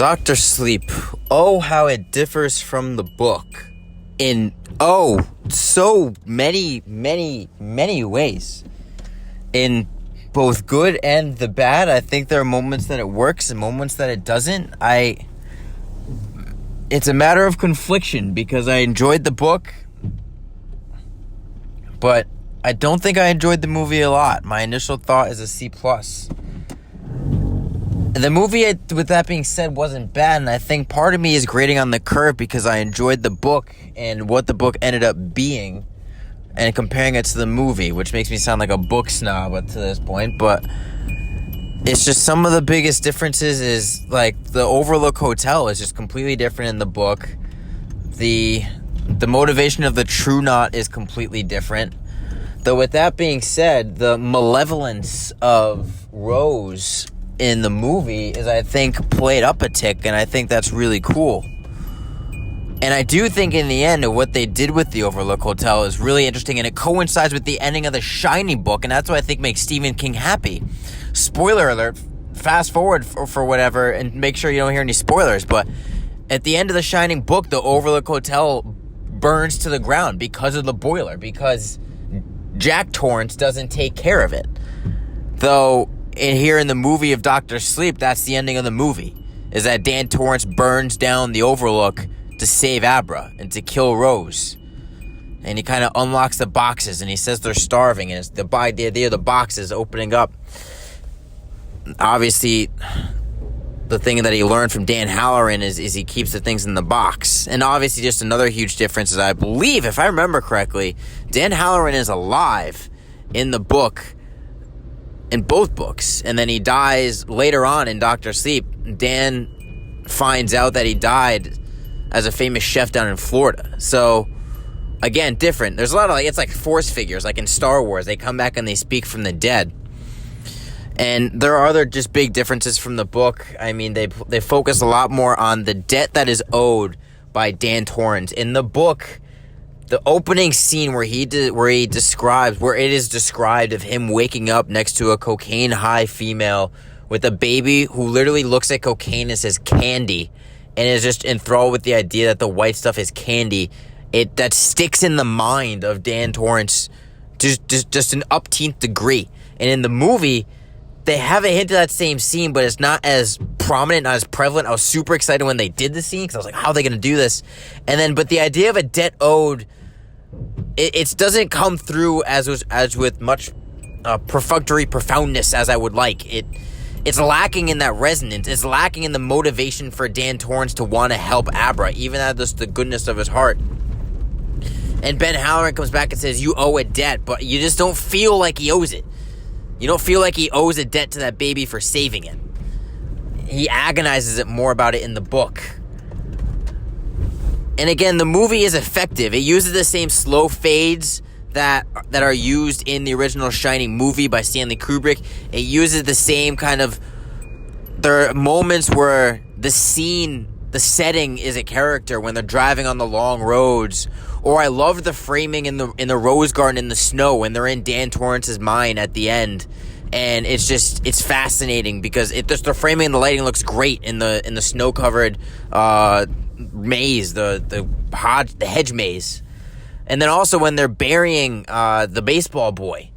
Dr. Sleep. Oh, how it differs from the book in, so many, many, many ways. In both good and the bad, I think there are moments that it works and moments that it doesn't. It's a matter of confliction because I enjoyed the book, but I don't think I enjoyed the movie a lot. My initial thought is a C+. The movie, with that being said, wasn't bad, and I think part of me is grading on the curve because I enjoyed the book and what the book ended up being and comparing it to the movie, which makes me sound like a book snob up to this point, but it's just some of the biggest differences is, like, the Overlook Hotel is just completely different in the book. The motivation of the True Knot is completely different. Though with that being said, the malevolence of Rose in the movie is, I think, played up a tick, and I think that's really cool. And I do think in the end, what they did with the Overlook Hotel is really interesting, and it coincides with the ending of the Shining book, and that's what I think makes Stephen King happy. Spoiler alert, fast forward for whatever, and make sure you don't hear any spoilers, but at the end of the Shining book, the Overlook Hotel burns to the ground because of the boiler, because Jack Torrance doesn't take care of it. Though, here in the movie of Dr. Sleep, that's the ending of the movie, is that Dan Torrance burns down the Overlook to save Abra and to kill Rose. And he kind of unlocks the boxes, and he says they're starving, and it's the idea of the boxes opening up. Obviously, the thing that he learned from Dan Halloran is he keeps the things in the box. And obviously, just another huge difference is, I believe, if I remember correctly, Dan Halloran is alive in the book, in both books, and then he dies later on in Dr. Sleep. Dan finds out that he died as a famous chef down in Florida. So, again, different. There's a lot of, it's like force figures, like in Star Wars. They come back and they speak from the dead. And there are other just big differences from the book. I mean, they focus a lot more on the debt that is owed by Dan Torrance. In the book, the opening scene where it is described of him waking up next to a cocaine high female with a baby who literally looks at cocaine and says candy, and is just enthralled with the idea that the white stuff is candy. That sticks in the mind of Dan Torrance just an upteenth degree. And in the movie, they have a hint of that same scene, but it's not as prominent, not as prevalent. I was super excited when they did the scene because I was like, how are they going to do this? But the idea of a debt owed, it doesn't come through as with much perfunctory profoundness as I would like. It's lacking in that resonance. It's lacking in the motivation for Dan Torrance to want to help Abra, even at the goodness of his heart. And Ben Halloran comes back and says, you owe a debt, but you just don't feel like he owes it. You don't feel like he owes a debt to that baby for saving it. He agonizes it more about it in the book. And again, the movie is effective. It uses the same slow fades that are used in the original Shining movie by Stanley Kubrick. It uses the same kind of... There are moments where the setting is a character when they're driving on the long roads. Or I love the framing in the rose garden in the snow when they're in Dan Torrance's mind at the end. And it's fascinating because the framing and the lighting looks great in the snow-covered maze, the hedge maze. And then also when they're burying the baseball boy.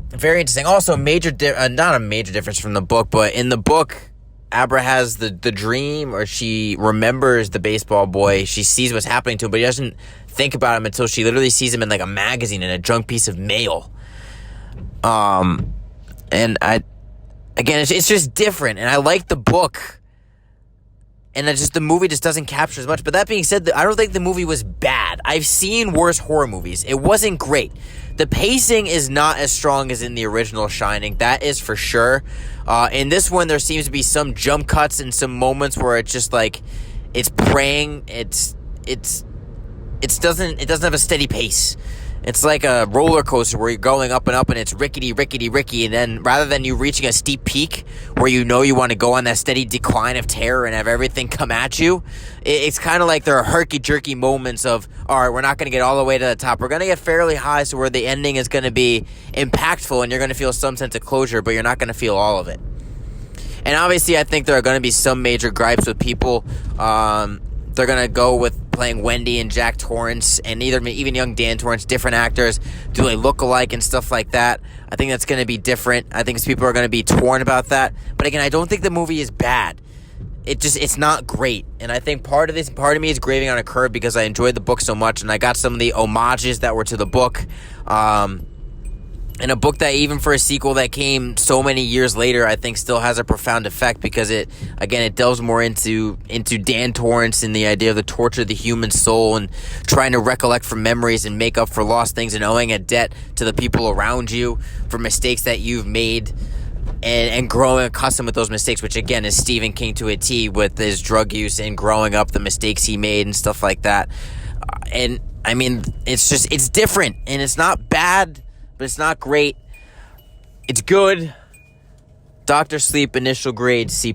Very interesting. Also, not a major difference from the book, but in the book, Abra has the dream, or she remembers the baseball boy. She sees what's happening to him, but she doesn't think about him until she literally sees him in like a magazine, in a junk piece of mail. It's just different, and I like the book, and the movie just doesn't capture as much. But that being said, I don't think the movie was bad. I've seen worse horror movies. It wasn't great. The pacing is not as strong as in the original Shining. That is for sure. In this one, there seems to be some jump cuts and some moments where it's just like it's praying. It doesn't have a steady pace. It's like a roller coaster where you're going up and up, and it's rickety, and then rather than you reaching a steep peak where you want to go on that steady decline of terror and have everything come at you, it's kind of like there are herky-jerky moments of, all right, we're not going to get all the way to the top. We're going to get fairly high so where the ending is going to be impactful and you're going to feel some sense of closure, but you're not going to feel all of it. And obviously, I think there are going to be some major gripes with people. They're going to go with playing Wendy and Jack Torrance and even young Dan Torrance, different actors. Do they look alike and stuff like that? I think that's going to be different. I think people are going to be torn about that. But again, I don't think the movie is bad. It's not great. And I think part of me is graving on a curve because I enjoyed the book so much and I got some of the homages that were to the book. And a book that even for a sequel that came so many years later, I think still has a profound effect because it delves more into Dan Torrance and the idea of the torture of the human soul and trying to recollect from memories and make up for lost things and owing a debt to the people around you for mistakes that you've made and growing accustomed with those mistakes, which again is Stephen King to a T with his drug use and growing up the mistakes he made and stuff like that. And I mean, it's different and it's not bad, but it's not great. It's good. Dr. Sleep initial grade C+.